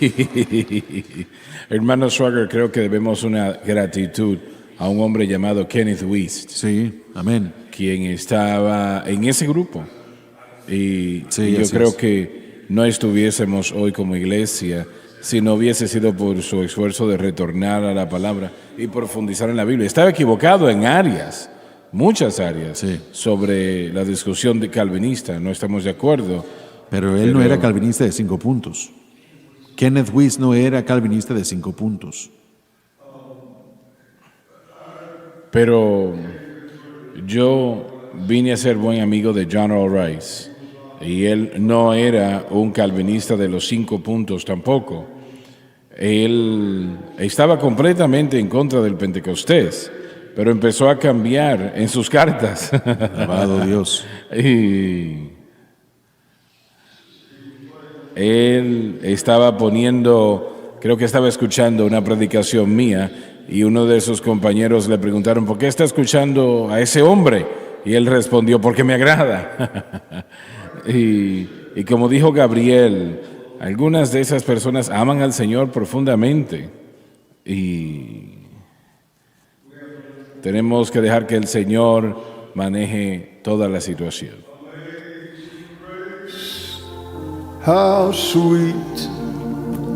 hermano Swagger, creo que debemos una gratitud a un hombre llamado Kenneth Wuest. Sí, amén. Quien estaba en ese grupo y yo creo que no estuviésemos hoy como iglesia si no hubiese sido por su esfuerzo de retornar a la palabra y profundizar en la Biblia. Estaba equivocado en áreas, muchas áreas, sobre la discusión de calvinista, no estamos de acuerdo. Pero él no era calvinista de 5 puntos. Kenneth Wuest no era calvinista de 5 puntos. Pero yo vine a ser buen amigo de John Earl Rice. Y él no era un calvinista de los 5 puntos tampoco. Él estaba completamente en contra del Pentecostés, pero empezó a cambiar en sus cartas. Alabado Dios. Y él estaba poniendo, creo que estaba escuchando una predicación mía y uno de sus compañeros le preguntaron, ¿por qué está escuchando a ese hombre? Y él respondió, porque me agrada. Y como dijo Gabriel, algunas de esas personas aman al Señor profundamente y tenemos que dejar que el Señor maneje toda la situación. How sweet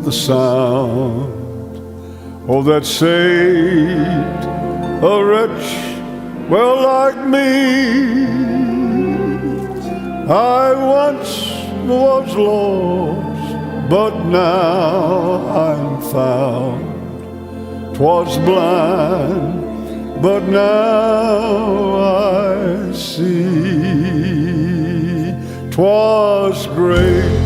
the sound that saved a wretch well like me. I once was lost, but now I'm found. 'Twas blind, but now I see. 'Twas great